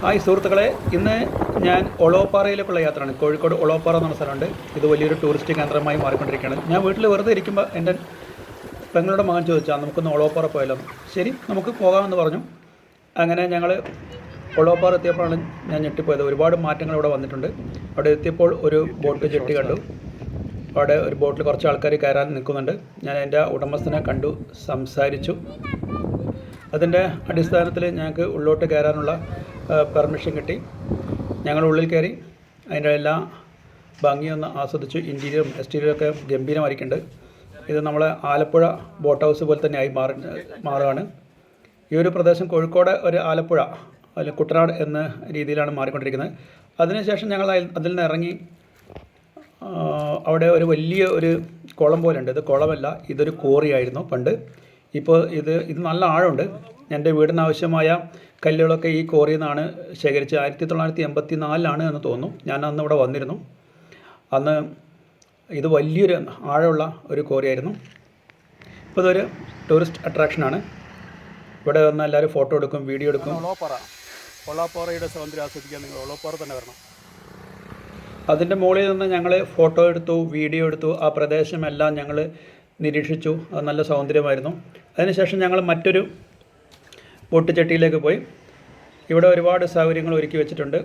Hi സുഹൃത്തുക്കളെ, ഇന്ന് ഞാൻ ഒളവപ്പാറയിലേക്കുള്ള യാത്രയാണ്. കോഴിക്കോട് ഒളവപ്പാറ എന്ന സ്ഥലമുണ്ട്. ഇത് വലിയൊരു ടൂറിസ്റ്റ് കേന്ദ്രമായി മാറിക്കൊണ്ടിരിക്കുകയാണ്. ഞാൻ വീട്ടിൽ വെറുതെ ഇരിക്കുമ്പോൾ എൻ്റെ പെങ്ങളുടെ മകൻ ചോദിച്ചാൽ നമുക്കൊന്ന് ഒളവപ്പാറ പോയാലോ. ശരി, നമുക്ക് പോകാമെന്ന് പറഞ്ഞു. അങ്ങനെ ഞങ്ങൾ ഒളവപ്പാറ എത്തിയപ്പോഴാണ് ഞാൻ ഞെട്ടിപ്പോയത്. ഒരുപാട് മാറ്റങ്ങൾ ഇവിടെ വന്നിട്ടുണ്ട്. അവിടെ എത്തിയപ്പോൾ ഒരു ബോട്ട് ജെട്ടി കണ്ടു. അവിടെ ഒരു ബോട്ടിൽ കുറച്ച് ആൾക്കാർ കയറാൻ നിൽക്കുന്നുണ്ട്. ഞാൻ എൻ്റെ ഉടമസ്ഥനെ കണ്ടു, സംസാരിച്ചു. അതിൻ്റെ അടിസ്ഥാനത്തിൽ ഞങ്ങൾക്ക് ഉള്ളോട്ട് കയറാനുള്ള പെർമിഷൻ കിട്ടി. ഞങ്ങൾ ഉള്ളിൽ കയറി അതിൻ്റെ എല്ലാ ഭംഗിയൊന്ന് ആസ്വദിച്ചു. ഇൻറ്റീരിയറും എക്സ്റ്റീരിയറൊക്കെ ഗംഭീരമായിരിക്കുന്നുണ്ട്. ഇത് നമ്മളെ ആലപ്പുഴ ബോട്ട് ഹൗസ് പോലെ തന്നെ ആയി മാറുകയാണ്. ഈ ഒരു പ്രദേശം കോഴിക്കോട് ഒരു ആലപ്പുഴ അല്ലെങ്കിൽ കുട്ടനാട് എന്ന രീതിയിലാണ് മാറിക്കൊണ്ടിരിക്കുന്നത്. അതിനുശേഷം ഞങ്ങൾ അതിൽ നിന്ന് ഇറങ്ങി അവിടെ ഒരു വലിയ ഒരു കുളം പോലെ ഉണ്ട്. ഇത് കുളമല്ല, ഇതൊരു കോറിയായിരുന്നു പണ്ട്. ഇപ്പോൾ ഇത് നല്ല ആഴമുണ്ട്. എൻ്റെ വീടിന് ആവശ്യമായ കല്ലുകളൊക്കെ ഈ കോറിയിൽ നിന്നാണ് ശേഖരിച്ച് 1984 എന്ന് തോന്നുന്നു. ഞാൻ അന്ന് ഇവിടെ വന്നിരുന്നു. അന്ന് ഇത് വലിയൊരു ആഴമുള്ള ഒരു കോറിയായിരുന്നു. ഇപ്പോൾ ഇതൊരു ടൂറിസ്റ്റ് അട്രാക്ഷനാണ്. ഇവിടെ വന്ന് എല്ലാവരും ഫോട്ടോ എടുക്കും, വീഡിയോ എടുക്കും. ഒളവപ്പാറയുടെ സൗന്ദര്യം ആസ്വദിക്കാൻ നിങ്ങൾ ഒളവപ്പാറ തന്നെ വരണം. അതിൻ്റെ മുകളിൽ നിന്ന് ഞങ്ങൾ ഫോട്ടോ എടുത്തു, വീഡിയോ എടുത്തു. ആ പ്രദേശമെല്ലാം ഞങ്ങൾ നിരീക്ഷിച്ചു. അത് നല്ല സൗന്ദര്യമായിരുന്നു. അതിനുശേഷം ഞങ്ങൾ മറ്റൊരു ബോട്ട് ചട്ടിയിലേക്ക് പോയി. ഇവിടെ ഒരുപാട് സൗകര്യങ്ങൾ ഒരുക്കി വെച്ചിട്ടുണ്ട്.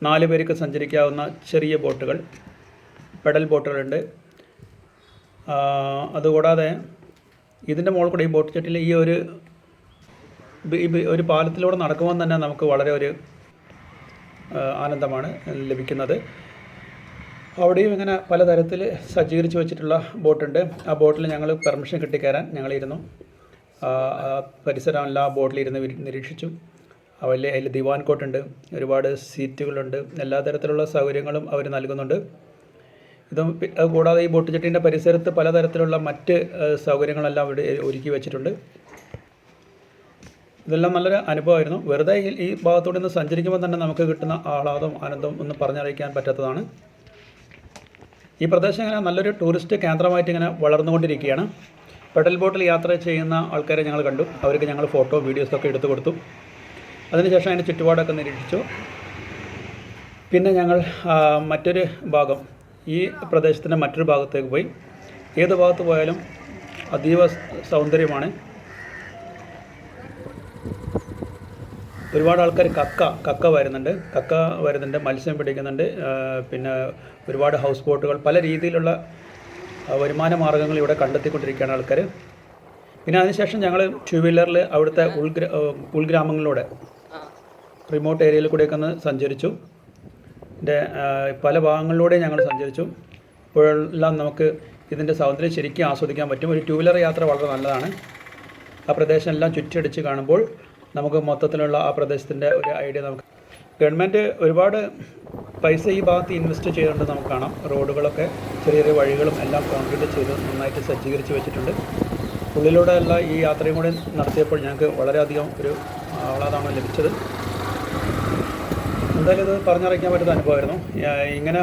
4 പേർക്ക് സഞ്ചരിക്കാവുന്ന ചെറിയ ബോട്ടുകൾ, പെഡൽ ബോട്ടുകളുണ്ട്. അതുകൂടാതെ ഇതിൻ്റെ മുകളിൽ കൂടെ ഈ ബോട്ട് ചട്ടിയിൽ ഈ ഒരു പാലത്തിലൂടെ നടക്കുമ്പോൾ തന്നെ നമുക്ക് വളരെ ഒരു ആനന്ദമാണ് ലഭിക്കുന്നത്. അവിടെയും ഇങ്ങനെ പലതരത്തിൽ സജ്ജീകരിച്ച് വെച്ചിട്ടുള്ള ബോട്ടുണ്ട്. ആ ബോട്ടിൽ ഞങ്ങൾ പെർമിഷൻ കിട്ടിക്കയറാൻ ഞങ്ങളിരുന്നു. പരിസരം എല്ലാ ബോട്ടിലിരുന്ന് നിരീക്ഷിച്ചു. അതിൽ ദിവാൻ കോട്ടുണ്ട്, ഒരുപാട് സീറ്റുകളുണ്ട്, എല്ലാ തരത്തിലുള്ള സൗകര്യങ്ങളും അവർ നൽകുന്നുണ്ട്. കൂടാതെ ഈ ബോട്ട് ചട്ടീൻ്റെ പരിസരത്ത് പലതരത്തിലുള്ള മറ്റ് സൗകര്യങ്ങളെല്ലാം ഇവിടെ ഒരുക്കി വെച്ചിട്ടുണ്ട്. ഇതെല്ലാം നല്ലൊരു അനുഭവമായിരുന്നു. വെറുതെ ഈ ഭാഗത്തൂടെ നിന്ന് സഞ്ചരിക്കുമ്പോൾ തന്നെ നമുക്ക് കിട്ടുന്ന ആഹ്ലാദം, ആനന്ദം ഒന്നും പറഞ്ഞറിയിക്കാൻ പറ്റാത്തതാണ്. ഈ പ്രദേശം ഇങ്ങനെ നല്ലൊരു ടൂറിസ്റ്റ് കേന്ദ്രമായിട്ട് ഇങ്ങനെ വളർന്നുകൊണ്ടിരിക്കുകയാണ്. പെഡൽ ബോട്ടിൽ യാത്ര ചെയ്യുന്ന ആൾക്കാരെ ഞങ്ങൾ കണ്ടു. അവർക്ക് ഞങ്ങൾ ഫോട്ടോ വീഡിയോസൊക്കെ എടുത്തു കൊടുത്തു. അതിനുശേഷം അതിൻ്റെ ചുറ്റുപാടൊക്കെ നിരീക്ഷിച്ചു. പിന്നെ ഞങ്ങൾ മറ്റൊരു ഭാഗം, ഈ പ്രദേശത്തിൻ്റെ മറ്റൊരു ഭാഗത്തേക്ക് പോയി. ഏത് ഭാഗത്ത് പോയാലും അതീവ സൗന്ദര്യമാണ്. ഒരുപാട് ആൾക്കാർ കക്ക വരുന്നുണ്ട്, മത്സ്യം പിടിക്കുന്നുണ്ട്. പിന്നെ ഒരുപാട് ഹൗസ് ബോട്ടുകൾ, പല രീതിയിലുള്ള വരുമാന മാർഗ്ഗങ്ങൾ ഇവിടെ കണ്ടെത്തിക്കൊണ്ടിരിക്കുകയാണ് ആൾക്കാർ. പിന്നെ അതിനുശേഷം ഞങ്ങൾ 2 വീലറിൽ അവിടുത്തെ ഉൾഗ്രാമങ്ങളിലൂടെ റിമോട്ട് ഏരിയയിൽ കൂടെയൊക്കെ ഒന്ന് സഞ്ചരിച്ചു. പല ഭാഗങ്ങളിലൂടെ ഞങ്ങൾ സഞ്ചരിച്ചു. ഇപ്പോഴെല്ലാം നമുക്ക് ഇതിൻ്റെ സൗന്ദര്യം ശരിക്കും ആസ്വദിക്കാൻ പറ്റും. ഒരു 2 വീലർ യാത്ര വളരെ നല്ലതാണ്. ആ പ്രദേശം എല്ലാം ചുറ്റടിച്ച് കാണുമ്പോൾ നമുക്ക് മൊത്തത്തിലുള്ള ആ പ്രദേശത്തിൻ്റെ ഒരു ഐഡിയ നമുക്ക്. ഗവൺമെൻറ് ഒരുപാട് പൈസ ഈ ഭാഗത്ത് ഇൻവെസ്റ്റ് ചെയ്തുകൊണ്ട് നമുക്ക് കാണാം. റോഡുകളൊക്കെ, ചെറിയ ചെറിയ വഴികളും എല്ലാം കോൺക്രീറ്റ് ചെയ്ത് നന്നായിട്ട് സജ്ജീകരിച്ച് വെച്ചിട്ടുണ്ട്. ഉള്ളിലൂടെ ഉള്ള ഈ യാത്രയും കൂടി നടത്തിയപ്പോൾ ഞങ്ങൾക്ക് വളരെയധികം ഒരു ആഹ്ലാദമാണ് ലഭിച്ചത്. എന്തായാലും ഇത് പറഞ്ഞറിയിക്കാൻ പറ്റുന്ന അനുഭവമായിരുന്നു. ഇങ്ങനെ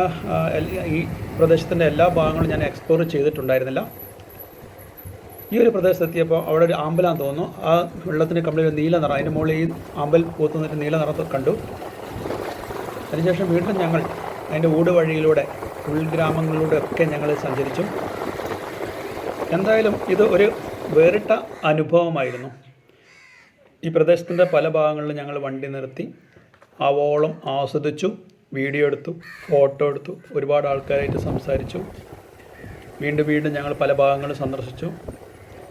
ഈ പ്രദേശത്തിൻ്റെ എല്ലാ ഭാഗങ്ങളും ഞാൻ എക്സ്പ്ലോർ ചെയ്തിട്ടുണ്ടായിരുന്നില്ല. ഈ ഒരു പ്രദേശത്തെത്തിയപ്പോൾ അവിടെ ഒരു ആമ്പലാന്ന് തോന്നുന്നു. ആ വെള്ളത്തിന് കംപ്ലീറ്റ് നീല നിറം, അതിൻ്റെ മുകളിൽ ഈ ആമ്പൽ പൂത്തുന്നിട്ട് നീല നിറം കണ്ടു. അതിനുശേഷം വീണ്ടും ഞങ്ങൾ അതിൻ്റെ ഊട് വഴിയിലൂടെ ഉൾഗ്രാമങ്ങളിലൂടെ ഒക്കെ ഞങ്ങൾ സഞ്ചരിച്ചു. എന്തായാലും ഇത് ഒരു വേറിട്ട അനുഭവമായിരുന്നു. ഈ പ്രദേശത്തിൻ്റെ പല ഭാഗങ്ങളിലും ഞങ്ങൾ വണ്ടി നിർത്തി ആവോളം ആസ്വദിച്ചു, വീഡിയോ എടുത്തു, ഫോട്ടോ എടുത്തു, ഒരുപാട് ആൾക്കാരായിട്ട് സംസാരിച്ചു. വീണ്ടും ഞങ്ങൾ പല ഭാഗങ്ങളും സന്ദർശിച്ചു.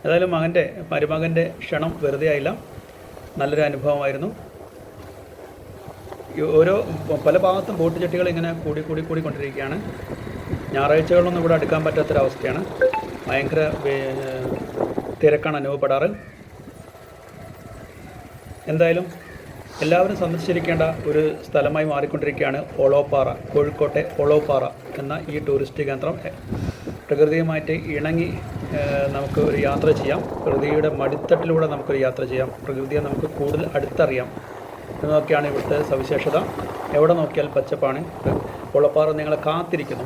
ഏതായാലും മരുമകൻ്റെ ക്ഷണം വെറുതെ ആയില്ല, നല്ലൊരു അനുഭവമായിരുന്നു. പല ഭാഗത്തും ബോട്ട് ചട്ടികൾ ഇങ്ങനെ കൂടിക്കൊണ്ടിരിക്കുകയാണ്. ഞായറാഴ്ചകളിലൊന്നും ഇവിടെ അടുക്കാൻ പറ്റാത്തൊരവസ്ഥയാണ്. ഭയങ്കര തിരക്കാണ് അനുഭവപ്പെടാറ്. എന്തായാലും എല്ലാവരും സന്ദർശിച്ചിരിക്കേണ്ട ഒരു സ്ഥലമായി മാറിക്കൊണ്ടിരിക്കുകയാണ് ഒളവപ്പാറ. കോഴിക്കോട്ടെ ഒളവപ്പാറ എന്ന ഈ ടൂറിസ്റ്റ് കേന്ദ്രം. പ്രകൃതിയുമായിട്ട് ഇണങ്ങി നമുക്ക് ഒരു യാത്ര ചെയ്യാം. പ്രകൃതിയുടെ മടിത്തട്ടിലൂടെ നമുക്കൊരു യാത്ര ചെയ്യാം. പ്രകൃതിയെ നമുക്ക് കൂടുതൽ അടുത്തറിയാം എന്നതൊക്കെയാണ് ഇവിടുത്തെ സവിശേഷത. എവിടെ നോക്കിയാൽ പച്ചപ്പാണ്. ഒളവപ്പാറ നിങ്ങളെ കാത്തിരിക്കുന്നു.